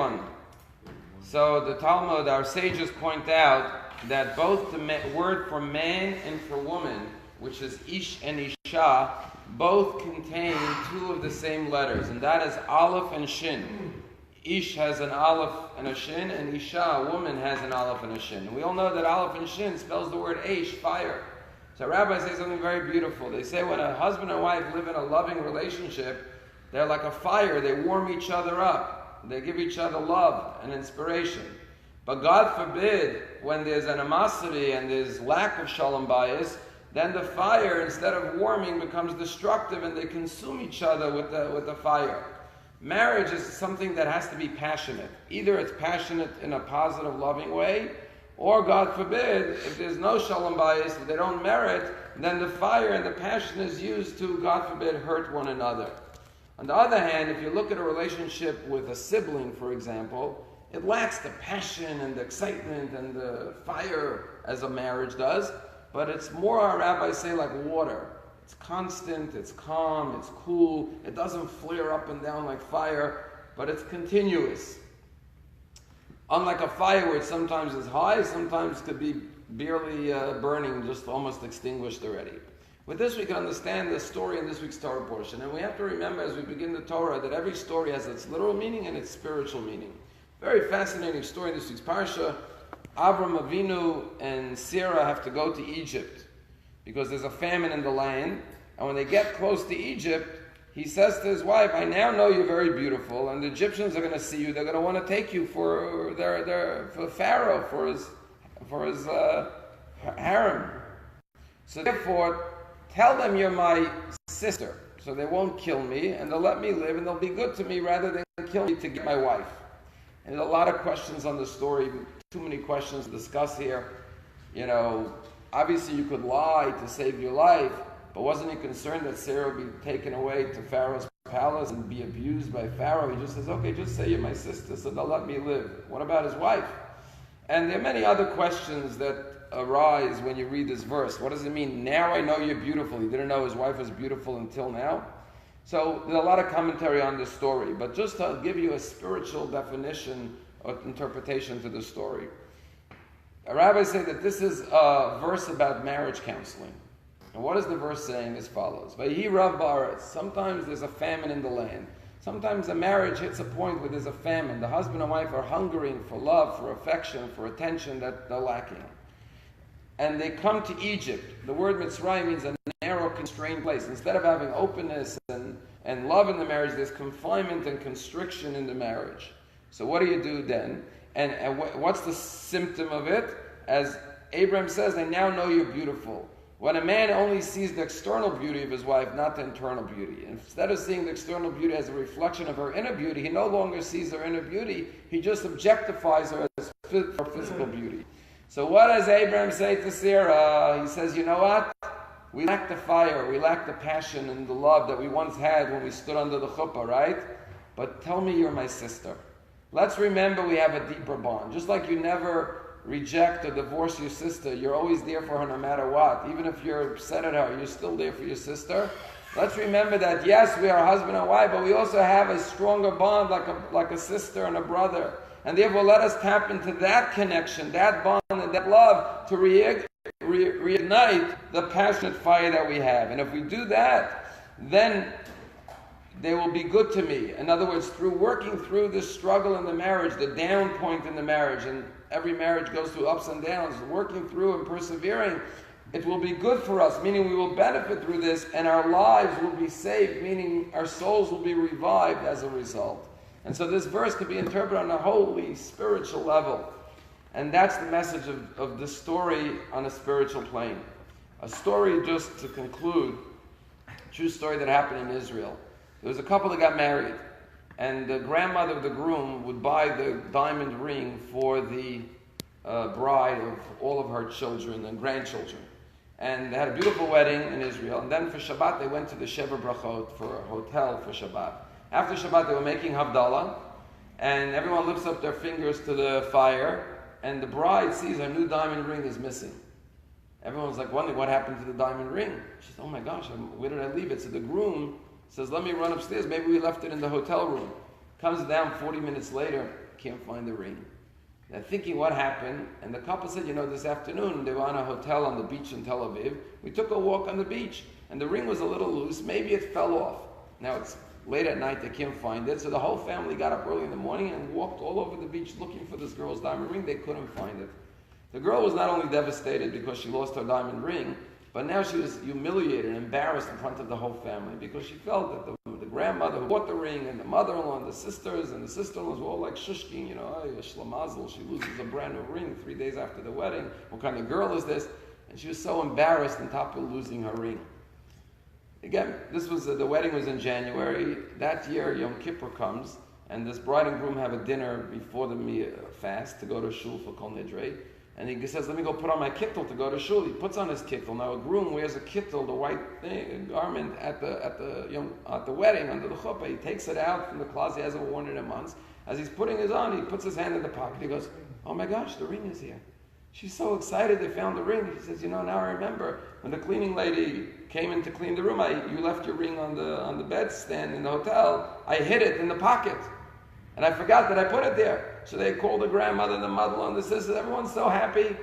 everyone. So the Talmud, our sages point out that both the word for man and for woman, which is ish and isha, both contain two of the same letters, and that is aleph and shin. Ish has an aleph and a shin, and isha, a woman, has an aleph and a shin. And we all know that aleph and shin spells the word eish, fire. So rabbis say something very beautiful. They say when a husband and wife live in a loving relationship, they're like a fire. They warm each other up. They give each other love and inspiration. But God forbid, when there's animosity and there's lack of shalom bayis, then the fire, instead of warming, becomes destructive, and they consume each other with the fire. Marriage is something that has to be passionate. Either it's passionate in a positive, loving way, or God forbid, if there's no shalom bayis, if they don't merit, then the fire and the passion is used to, God forbid, hurt one another. On the other hand, if you look at a relationship with a sibling, for example, it lacks the passion and the excitement and the fire as a marriage does, but it's more, our rabbis say, like water. It's constant, it's calm, it's cool, it doesn't flare up and down like fire, but it's continuous. Unlike a fire where it sometimes is high, sometimes could be barely burning, just almost extinguished already. With this we can understand the story in this week's Torah portion, and we have to remember as we begin the Torah that every story has its literal meaning and its spiritual meaning. Very fascinating story in this week's Parsha. Avram Avinu and Sarah have to go to Egypt because there's a famine in the land, and when they get close to Egypt, he says to his wife, I now know you're very beautiful, and the Egyptians are going to see you. They're going to want to take you for Pharaoh, for his harem. So therefore, tell them you're my sister, so they won't kill me, and they'll let me live, and they'll be good to me rather than kill me to get my wife. And there's a lot of questions on the story, too many questions to discuss here. You know, obviously you could lie to save your life, but wasn't he concerned that Sarah would be taken away to Pharaoh's palace and be abused by Pharaoh? He just says, okay, just say you're my sister, so they'll let me live. What about his wife? And there are many other questions that arise when you read this verse. What does it mean? Now I know you're beautiful. He didn't know his wife was beautiful until now. So there's a lot of commentary on this story, but just to give you a spiritual definition or interpretation to the story. Rabbis say that this is a verse about marriage counseling. And what is the verse saying as follows? Vayhi rav ba'aretz. Sometimes there's a famine in the land. Sometimes a marriage hits a point where there's a famine. The husband and wife are hungering for love, for affection, for attention that they're lacking. And they come to Egypt. The word Mitzrayim means a narrow, constrained place. Instead of having openness and love in the marriage, there's confinement and constriction in the marriage. So what do you do then? And what's the symptom of it? As Abraham says, I now know you're beautiful. When a man only sees the external beauty of his wife, not the internal beauty. Instead of seeing the external beauty as a reflection of her inner beauty, he no longer sees her inner beauty. He just objectifies her as for physical beauty. So what does Abraham say to Sarah? He says, you know what? We lack the fire, we lack the passion and the love that we once had when we stood under the chuppah, right? But tell me you're my sister. Let's remember we have a deeper bond. Just like you never reject or divorce your sister, you're always there for her no matter what. Even if you're upset at her, you're still there for your sister. Let's remember that, yes, we are husband and wife, but we also have a stronger bond like a sister and a brother. And therefore, let us tap into that connection, that bond, and that love to reignite the passionate fire that we have. And if we do that, then they will be good to me. In other words, through working through this struggle in the marriage, the down point in the marriage, and every marriage goes through ups and downs, working through and persevering, it will be good for us, meaning we will benefit through this, and our lives will be saved, meaning our souls will be revived as a result. And so this verse could be interpreted on a holy, spiritual level. And that's the message of this story on a spiritual plane. A story, just to conclude, a true story that happened in Israel. There was a couple that got married, and the grandmother of the groom would buy the diamond ring for the bride of all of her children and grandchildren. And they had a beautiful wedding in Israel. And then for Shabbat, they went to the Sheva Brachot for a hotel for Shabbat. After Shabbat, they were making Havdalah, and everyone lifts up their fingers to the fire, and the bride sees her new diamond ring is missing. Everyone's like wondering what happened to the diamond ring. She says, oh my gosh, where did I leave it? So the groom says, let me run upstairs. Maybe we left it in the hotel room. Comes down 40 minutes later, can't find the ring. They're thinking what happened, and the couple said, this afternoon they were on a hotel on the beach in Tel Aviv. We took a walk on the beach, and the ring was a little loose. Maybe it fell off. Now it's late at night, they can't find it. So the whole family got up early in the morning and walked all over the beach looking for this girl's diamond ring. They couldn't find it. The girl was not only devastated because she lost her diamond ring, but now she was humiliated and embarrassed in front of the whole family because she felt that the grandmother who bought the ring and the mother-in-law and the sisters and the sister-in-laws were all like shushking, shlamazel, she loses a brand new ring 3 days after the wedding. What kind of girl is this? And she was so embarrassed on top of losing her ring. Again, the wedding was in January. That year, Yom Kippur comes, and this bride and groom have a dinner before the fast to go to shul for Kol Nidrei. And he says, let me go put on my kittel to go to shul. He puts on his kittel. Now a groom wears a kittel, the white garment, at the wedding under the chuppah. He takes it out from the closet. He hasn't worn it in months. As he's putting it on, he puts his hand in the pocket. He goes, oh my gosh, the ring is here. She's so excited they found the ring. She says, now I remember when the cleaning lady came in to clean the room, you left your ring on the bedstand in the hotel. I hid it in the pocket. And I forgot that I put it there. So they called the grandmother, the mother, and the sisters. Everyone's so happy.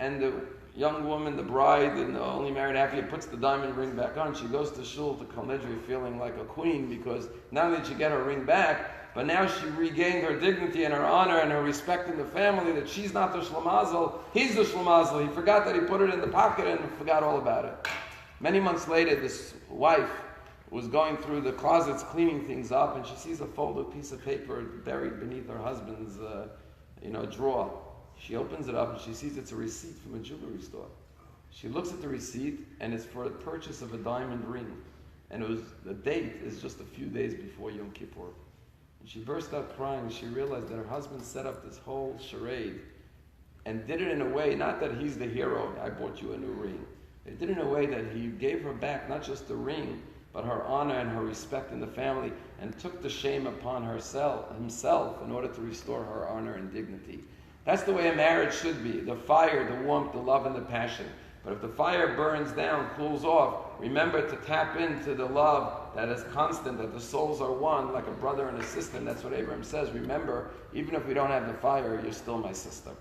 And the young woman, the bride, and only married half year, puts the diamond ring back on. She goes to shul to Kol Nidrei feeling like a queen because not only did she get her ring back, but now she regained her dignity and her honor and her respect in the family, that she's not the shlamazel, he's the shlamazel. He forgot that he put it in the pocket and forgot all about it. Many months later, this wife was going through the closets cleaning things up, and she sees a folded piece of paper buried beneath her husband's drawer. She opens it up and she sees it's a receipt from a jewelry store. She looks at the receipt and it's for the purchase of a diamond ring. And the date is just a few days before Yom Kippur. And she burst out crying. She realized that her husband set up this whole charade and did it in a way, not that he's the hero, I bought you a new ring. They did it in a way that he gave her back not just the ring, but her honor and her respect in the family, and took the shame upon himself in order to restore her honor and dignity. That's the way a marriage should be. The fire, the warmth, the love, and the passion. But if the fire burns down, cools off, remember to tap into the love that is constant, that the souls are one, like a brother and a sister. And that's what Abraham says. Remember, even if we don't have the fire, you're still my sister.